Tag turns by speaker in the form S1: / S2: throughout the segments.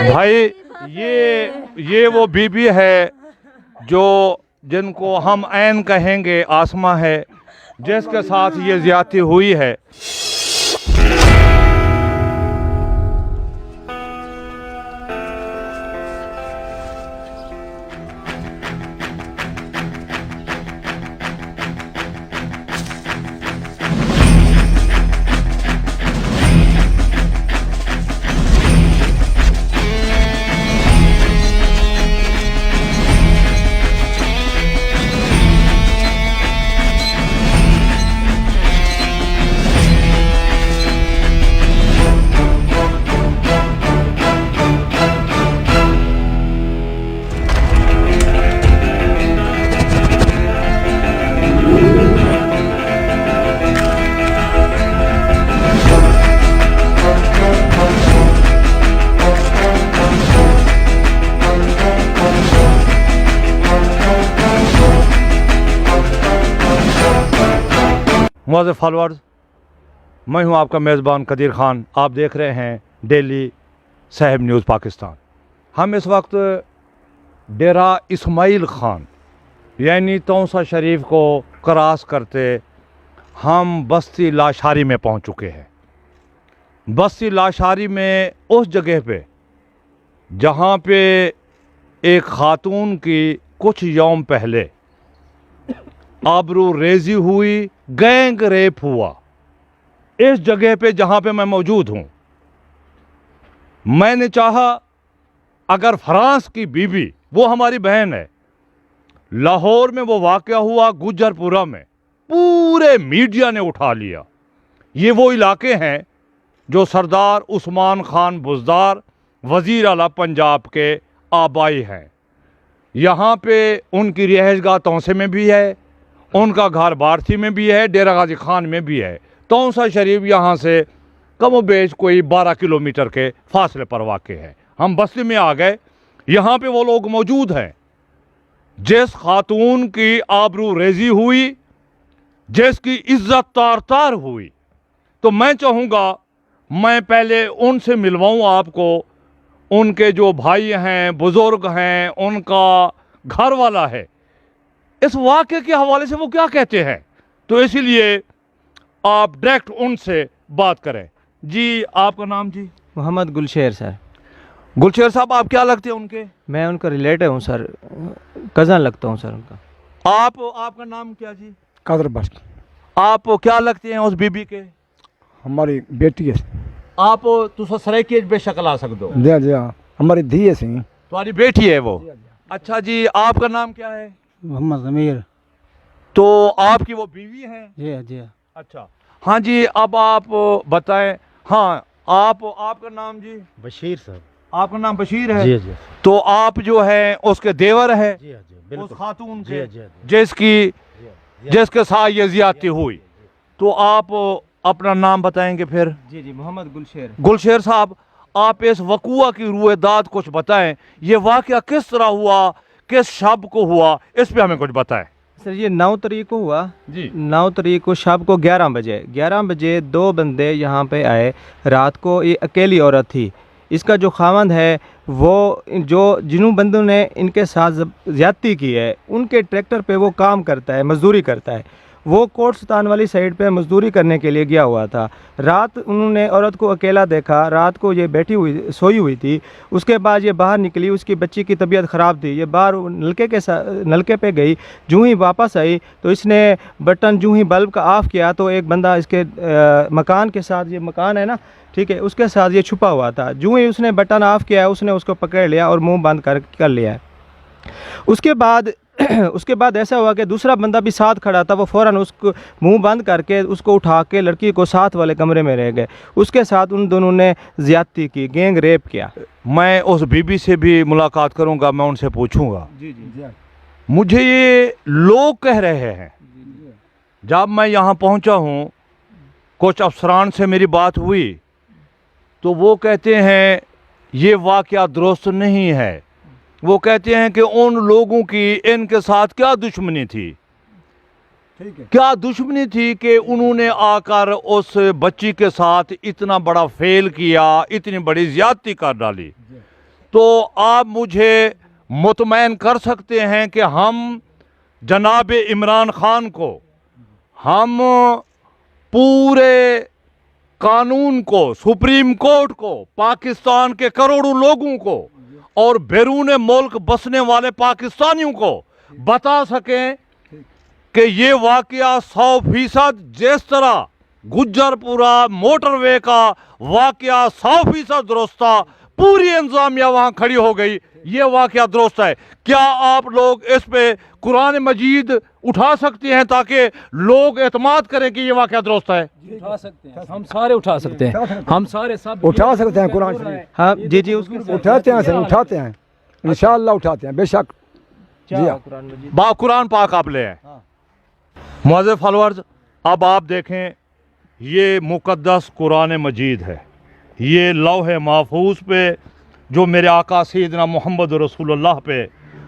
S1: भाई ये वो बीबी है जो जिनको हम ऐन कहेंगे आसमा है, जिसके साथ ये ज्यादती हुई है। मुआज़्ज़िज़ फॉलोअर्स, मैं हूं आपका मेज़बान कदीर ख़ान। आप देख रहे हैं डेली साहिब न्यूज़ पाकिस्तान। हम इस वक्त डेरा इस्माइल ख़ान यानी तौसा शरीफ को क्रॉस करते हम बस्ती लाशारी में पहुंच चुके हैं। बस्ती लाशारी में उस जगह पे जहां पे एक ख़ातून की कुछ यौम पहले आबरू रेजी हुई, गैंग रेप हुआ, इस जगह पे जहां पे मैं मौजूद हूं। मैंने चाहा अगर फ्रांस की बीबी, वो हमारी बहन है, लाहौर में वो वाक़या हुआ गुजरपुरा में, पूरे मीडिया ने उठा लिया। ये वो इलाके हैं जो सरदार उस्मान खान बुज़दार वज़ीर आला पंजाब के आबाई हैं। यहाँ पे उनकी रिहाइशगाह तौसे में भी है, उनका घर बारथी में भी है, डेरा गाजी खान में भी है। तौसा शरीफ यहाँ से कम बेश कोई 12 किलोमीटर के फासले पर वाक़ है। हम बस्ती में आ गए। यहाँ पे वो लोग मौजूद हैं जिस खातून की आबरू रेजी हुई, जिसकी इज्जत तार तार हुई। तो मैं चाहूँगा मैं पहले उनसे मिलवाऊँ आपको, उनके जो भाई हैं, बुज़ुर्ग हैं, उनका घर वाला है, इस वाक़े के हवाले से वो क्या कहते हैं। तो इसीलिए आप डायरेक्ट उनसे बात करें। जी, आपका नाम? जी,
S2: मोहम्मद गुलशेर सर।
S1: गुलशेर साहब, आप क्या लगते हैं उनके?
S2: मैं उनका रिलेटिव हूँ सर, कज़न लगता हूँ सर उनका।
S1: आपका नाम क्या? जी,
S3: कादर बख्श।
S1: आप क्या लगते हैं उस बीबी के?
S3: हमारी बेटी है।
S1: आप तुसा सराइकी बेशक आ सकते हो।
S3: जी जी, हमारी धी है सी।
S1: तुम्हारी बेटी है वो? अच्छा जी, आपका नाम क्या है?
S3: मोहम्मद ज़मीर।
S1: तो आपकी वो बीवी है?
S3: जी जी।
S1: अच्छा, हाँ जी, अब आप बताएं। हाँ, आपका नाम? जी,
S4: बशीर साहब।
S1: आपका नाम बशीर है?
S4: जी जी।
S1: तो आप जो है उसके देवर है?
S4: जी जी,
S1: उस खातून के
S4: जी,
S1: जिसके साथ ये ज़्यादती हुई। तो आप अपना नाम बताएंगे फिर?
S2: जी जी, मोहम्मद गुलशेर।
S1: गुलशेर साहब, आप इस वक़ुआ की रुएदाद कुछ बताएं। ये वाक़या किस तरह हुआ, किस शब को हुआ, इस पे हमें कुछ बताएं।
S2: सर ये 9 तारीख को हुआ
S1: जी।
S2: 9 तारीख को शाम को 11 बजे 2 बंदे यहाँ पे आए। रात को ये अकेली औरत थी। इसका जो खावंद है वो जिन बंदों ने इनके साथ ज़्यादती की है, उनके ट्रैक्टर पे वो काम करता है, मजदूरी करता है। वो कोट सुल्तान वाली साइड पे मजदूरी करने के लिए गया हुआ था। रात उन्होंने औरत को अकेला देखा, रात को ये बैठी हुई सोई हुई थी। उसके बाद ये बाहर निकली, उसकी बच्ची की तबीयत ख़राब थी, ये बाहर नलके पे गई। जूँ ही वापस आई तो इसने बटन जूँ ही बल्ब का ऑफ़ किया तो एक बंदा इसके मकान के साथ, ये मकान है ना, ठीक है, उसके साथ ये छुपा हुआ था। जूँ ही उसने बटन ऑफ़ किया, उसने उसको पकड़ लिया और मुंह बंद कर लिया। उसके बाद ऐसा हुआ कि दूसरा बंदा भी साथ खड़ा था, वो फ़ौरन उसको मुंह बंद करके उसको उठा के लड़की को साथ वाले कमरे में रह गए। उसके साथ उन दोनों ने ज़्यादती की, गैंग रेप किया।
S1: मैं उस बीबी से भी मुलाकात करूंगा, मैं उनसे पूछूंगा।
S3: जी
S1: मुझे ये लोग कह रहे हैं, जब मैं यहाँ पहुँचा हूँ, कुछ अफसरान से मेरी बात हुई तो वो कहते हैं ये वाक़या दुरुस्त नहीं है। वो कहते हैं कि उन लोगों की इनके साथ क्या दुश्मनी थी,
S3: ठीक है।
S1: क्या दुश्मनी थी कि उन्होंने आकर उस बच्ची के साथ इतना बड़ा फेल किया, इतनी बड़ी ज़्यादती कर डाली। तो आप मुझे मुतमैन कर सकते हैं कि हम जनाब इमरान खान को, हम पूरे कानून को, सुप्रीम कोर्ट को, पाकिस्तान के करोड़ों लोगों को और बैरून मुल्क बसने वाले पाकिस्तानियों को बता सकें कि ये वाक़या 100% जिस तरह गुज्जरपुरा मोटरवे का वाक़या 100% दुरुस्त था, पूरी इंतजामिया वहाँ खड़ी हो गई, ये वाक़या दुरुस्त है। क्या आप लोग इस पे कुरान मजीद उठा सकते हैं ताकि लोग एतमाद करें कि ये वाक़या दुरुस्त है?
S4: उठा सकते हैं, हम सारे उठा सकते हैं, हम सारे सब
S3: उठा सकते हैं कुरान शरीफ,
S2: हाँ जी, उसको
S3: उठाते हैं सर, उठाते हैं, इंशाअल्लाह उठाते हैं, बेशक। जी हाँ।
S1: कुरान पाक आप ले आए। मुअज़्ज़िज़ फॉलोअर्स, अब आप देखें, ये मुक़द्दस कुरान मजीद है, ये लौह महफूज पे जो मेरे आका सैयदना मोहम्मद रसूलुल्लाह पे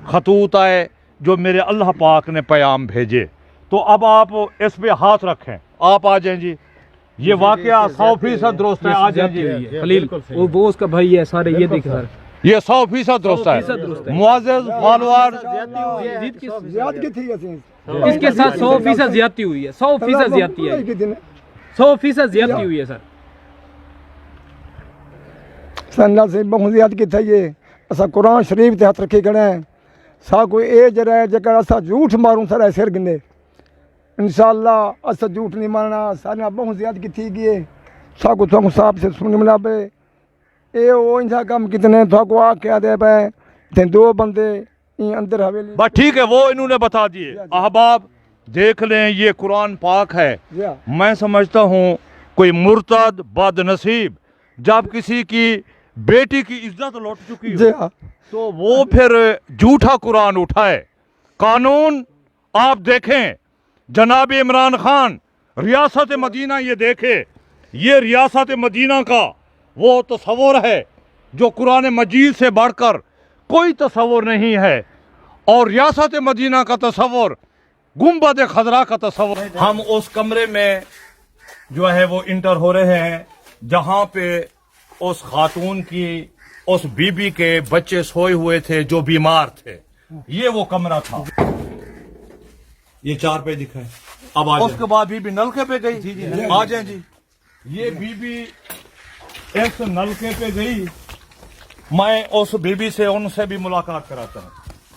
S1: खतूत आए, जो मेरे अल्लाह पाक ने पैगाम भेजे। तो अब आप इस पे हाथ रखें, आप आ जाएं जी। ये वाक़या 100% दुरुस्त है, आ जाएं जी।
S4: खलील वो उसका भाई है, सारे ये देख सर,
S1: ये 100% दुरुस्त है। मुअज़्ज़िज़ फॉलोअर्स,
S3: ज़्यादती थी ऐसी।
S4: इसके साथ 100% ज्यादती हुई है, 100% ज्यादती है, 100% ज्यादती हुई है सर।
S3: सन्ना से बहुत ज़्यादती थी ये। असा कुरान शरीफ ते हथ रखी खड़े हैं, सा कोई ए जरा है जेकर असा झूठ मारूं सर सिर गिने, इंशाअल्लाह असा झूठ नहीं मारना। सारे बहुत ज़्यादती थी गई, सा को तुम साहब से सुन मिला पे ए वो इंसा काम कितने थको आ क्या दे पे थे दो बंदे अंदर हवेली।
S1: बस ठीक है, वो इन्होंने बता दिए। अहबाब देख लें, ये कुरान पाक है। मैं समझता हूँ कोई मुर्तद बदनसीब जब किसी की बेटी की इज्जत लौट चुकी हो तो वो फिर झूठा कुरान उठाए। कानून आप देखें, जनाब इमरान खान रियासत मदीना, ये देखे, ये रियासत मदीना का वो तस्वुर है जो कुरान मजीद से बढ़कर कोई तस्वुर नहीं है, और रियासत मदीना का तस्वुर गुंबद खजरा का तस्वुर। हम उस कमरे में जो है वो इंटर हो रहे हैं जहां पे उस खातून की, उस बीबी के बच्चे सोए हुए थे जो बीमार थे। ये वो कमरा था, ये 4 पे दिखा है। अब उसके बाद बीबी नलके पे गई। आ जाए जी, ये बीबी इस नलके पे गई। मैं उस बीबी से, उनसे भी मुलाकात कराता हूँ।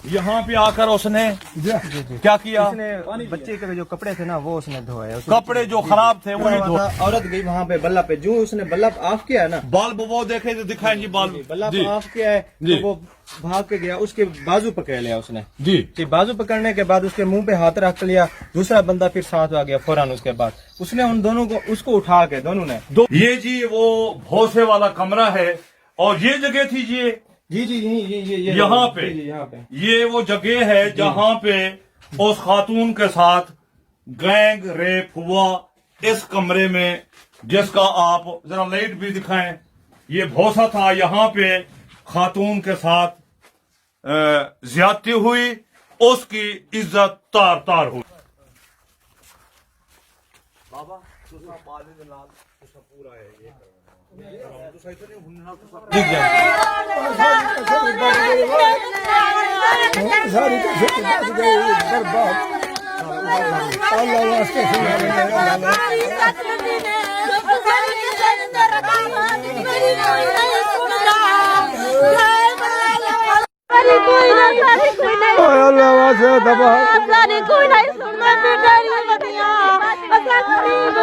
S1: यहाँ पे आकर उसने क्या किया,
S2: उसने बच्चे के जो कपड़े थे ना वो उसने धोए,
S1: कपड़े जो खराब थे वही धो।
S2: औरत गई वहाँ पे बल्ब पे, जो उसने बल्ब ऑफ किया है ना,
S1: बल्ब वो देखे तो दिखाएं जी,
S2: बल्ब ऑफ किया है तो वो भाग के गया, उसके बाजू पकड़ लिया उसने जी। बाजू पकड़ने के बाद उसके मुंह पे हाथ रख लिया, दूसरा बंदा फिर साथ आ गया फौरन। उसके बाद उसने उन दोनों को, उसको उठा के दोनों ने
S1: ये जी वो भोसे वाला कमरा है, और ये जगह थी जी
S2: ये
S1: यहाँ पे ये वो जगह है जहाँ पे उस खातून के साथ गैंग रेप हुआ, इस कमरे में, जिसका आप जरा लाइट भी दिखाएं। ये भोसा था, यहाँ पे खातून के साथ ज्यादती हुई, उसकी इज्जत तार तार हुई। बाबा पूरा है ये
S3: ओए अल्लाह वासे दबा
S5: सारी कोई नहीं सुनना बेटा री बतिया असा गरीब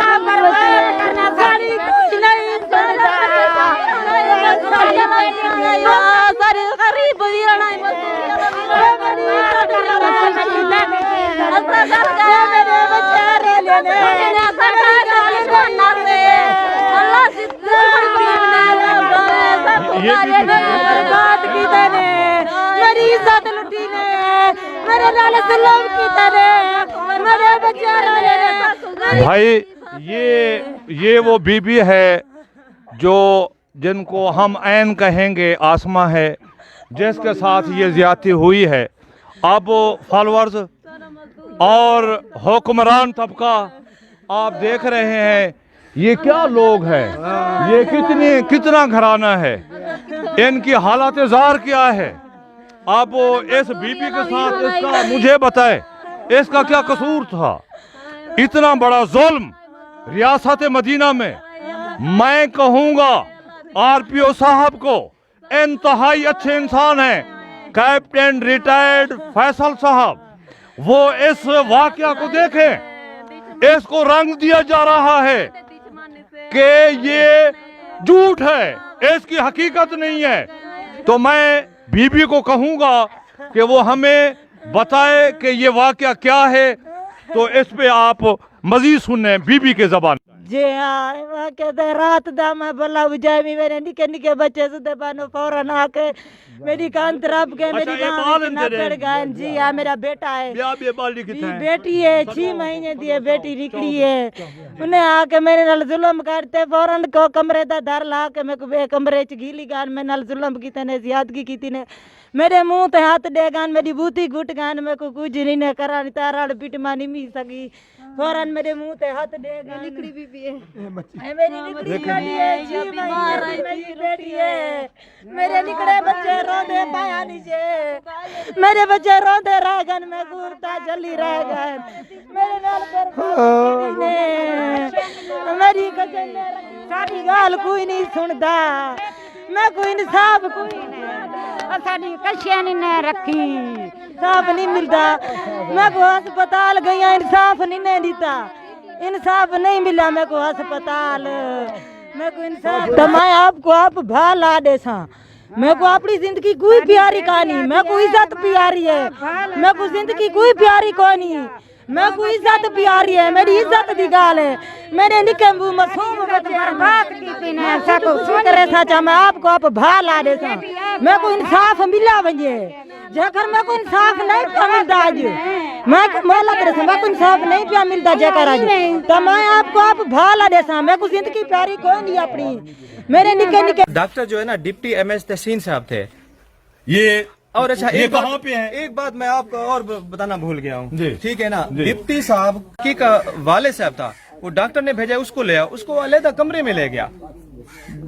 S5: करना सारी कोई नहीं सुनता सारी गरीब वीराना मेरे बेचारे लेने अल्लाह सिद्ध बर्बाद की देने मेरी इज्जत लुटी ने मेरे लाल जुल्म की तरह मेरे बेचारे
S1: भाई ये वो बीबी है जो जिनको हम ऐन कहेंगे, आसमा है, जिसके साथ ये ज्यादती हुई है। अब फॉलोअर्स और हुक्मरान तबका आप देख रहे हैं, ये क्या लोग हैं, ये कितना घराना है, इनकी हालत ज़ार क्या है। अब इस बीबी के साथ इसका मुझे बताए इसका क्या कसूर था। इतना बड़ा जुल्म रियासत मदीना में। मैं कहूँगा आरपीओ साहब को, इंतहाई अच्छे इंसान हैं, कैप्टन रिटायर्ड फैसल साहब, वो इस वाकया को देखें। इसको रंग दिया जा रहा है कि ये झूठ है, इसकी हकीकत नहीं है। तो मैं बीबी को कहूँगा कि वो हमें बताए कि ये वाकया क्या है। तो इस पे आप मजीद सुने बीबी के जबान।
S5: जी हाँ कहते रात दा मैं बल्ला बुझाई मेरे निके निके बच्चे सुधे बानो फौरन आके मेरी कान तरफ के मेरी कान ना पड़ गए। जी हाँ मेरा बेटा है, बेटी है, 6 महीने दी है बेटी निकली है। उन्हें आके मेरे नाल जुल्म करते फौरन को कमरे दा दर ला के मैं को कमरे च गीली गान में नाल जुल्म की ने ज्यादगी की ने मेरे मुंह ते हाथ दे गान मेरी बूती घुट गान में को कुछ नहीं ने करा तारा पिट मानी मी सकी। फौरन मेरे मुंह ते हाथ दे गान निकली बीबी है मेरी निकली गाड़ी है, 6 महीने मेरी बेटी है। मेरे निकले बच्चे रोंदे पाया नीचे, मेरे बच्चे रोंदे रह गन में गुरता जली रह गन मेरे नाल कर मेरी गजन सारी गाल कोई नहीं सुनदा। मैं कोई इंसाफ कोई नहीं साड़ी कशिया नहीं रखी, इंसाफ नहीं मिलता। मैं को अस्पताल गई इंसाफ नहीं देता, इंसाफ नहीं मिला मैं को अस्पताल। मैं को इंसाफ तो मैं आपको आप भाला दे सा। मैं को अपनी जिंदगी कोई प्यारी कहानी, मैं को इज्जत प्यारी है, मैं को जिंदगी कोई प्यारी कोई नहीं, मैं को इज्जत प्यारी है, मेरी इज्जत दी गाल है। मेरे निके मासूम बर्बाद की ने सको शुक्र साचा मैं आपको आप भाला दे सा। मैं को इंसाफ मिला वजे जेकर मैं को इंसाफ नहीं पिया मिलता आज मैं मोला करे मैं को इंसाफ नहीं पिया मिलता जेकर आज तो मैं आपको आप भाला दे सा। मैं को जिंदगी प्यारी कोई नहीं अपनी। मेरे निके निके
S2: डॉक्टर जो है ना डिप्टी एमएस तहसीन साहब थे
S1: ये
S2: और अच्छा
S1: ये कहाँ पे है?
S2: एक बात मैं आपको और बताना भूल गया हूँ, ठीक है ना। डिप्टी साहब की का वाले साहब था, वो डॉक्टर ने भेजा उसको ले आया, उसको अलग कमरे में ले गया।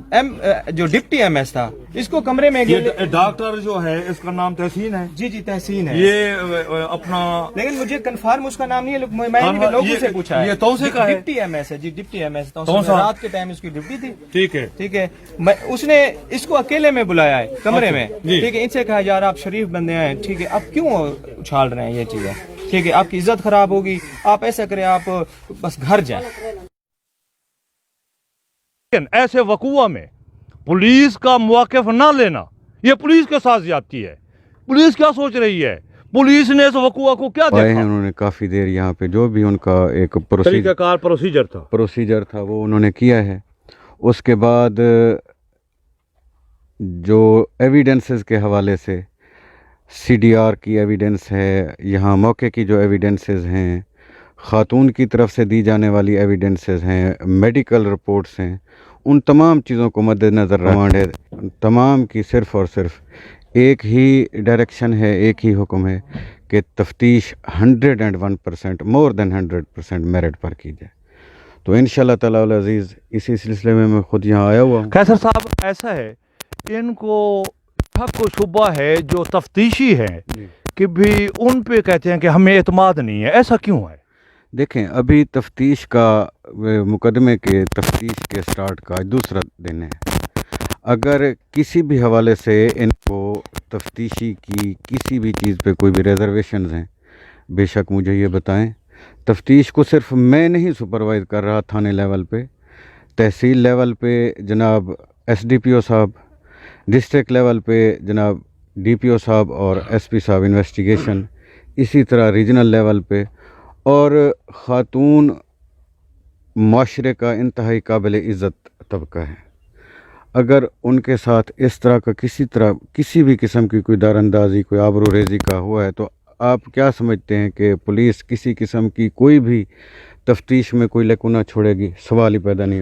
S2: जो डिप्टी एमएस था इसको कमरे में गया।
S1: डॉक्टर जो है इसका नाम तहसीन है।
S2: जी जी तहसीन है
S1: ये अपना,
S2: लेकिन मुझे कंफर्म उसका नाम नहीं है, मैंने लोगों से पूछा है।
S1: ये तौसे का है?
S2: डिप्टी एमएस है जी, डिप्टी एमएस
S1: तौसा।
S2: रात के टाइम उसकी ड्यूटी थी।
S1: ठीक है
S2: ठीक है, उसने इसको अकेले में बुलाया है कमरे में, ठीक है। इनसे कहा यार आप शरीफ बंदे हैं, ठीक है, आप क्यों उछाल रहे हैं ये चीजें, ठीक है, आपकी इज्जत खराब होगी, आप ऐसा करें आप बस घर जाएं।
S1: ऐसे वकूआ में पुलिस का मौक़िफ़ ना लेना, ये पुलिस के साथ ज्यादती है। पुलिस क्या सोच रही है? पुलिस ने इस वकूआ को क्या देखा?
S6: उन्होंने काफ़ी देर यहाँ पे जो भी उनका एक प्रोसीजर था वो उन्होंने किया है। उसके बाद जो एविडेंसेस के हवाले से सीडीआर की एविडेंस है, यहाँ मौके की जो एविडेंसेस हैं, ख़ातून की तरफ से दी जाने वाली एविडेंसेस हैं, मेडिकल रिपोर्ट्स हैं, उन तमाम चीज़ों को मद्देनज़र रिमांड है। तमाम की सिर्फ़ और सिर्फ एक ही डायरेक्शन है, एक ही हुक्म है कि तफ्तीश 101% मोर देन 100% मेरिट पर की जाए। तो इंशाअल्लाह ताला अल अज़ीज़ इसी सिलसिले में मैं ख़ुद यहाँ आया हुआ हूँ।
S1: कैसर साहब, ऐसा है इनको शक व शुबा है जो तफ्तीशी हैं कि भी उन पे कहते हैं कि हमें एतमाद नहीं है, ऐसा क्यों है?
S6: देखें, अभी तफ्तीश का मुकदमे के तफ्तीश के स्टार्ट का दूसरा दिन है। अगर किसी भी हवाले से इनको तफ्तीशी की किसी भी चीज़ पे कोई भी रिजर्वेशंस हैं, बेशक मुझे ये बताएं। तफ्तीश को सिर्फ मैं नहीं सुपरवाइज़ कर रहा थाने लेवल पे, तहसील लेवल पे जनाब SDPO साहब, डिस्ट्रिक्ट लेवल पे जनाब DPO साहब और SP साहब इन्वेस्टिगेशन, इसी तरह रीजनल लेवल पे। और ख़ातून माशरे का इंतहाई काबिल इज़्ज़त तबका है। अगर उनके साथ इस तरह का किसी भी किस्म की कोई दारंदाजी, कोई आबरू रेज़ी का हुआ है, तो आप क्या समझते हैं कि पुलिस किसी किस्म की कोई भी तफ्तीश में कोई लकुना छोड़ेगी? सवाल ही पैदा नहीं।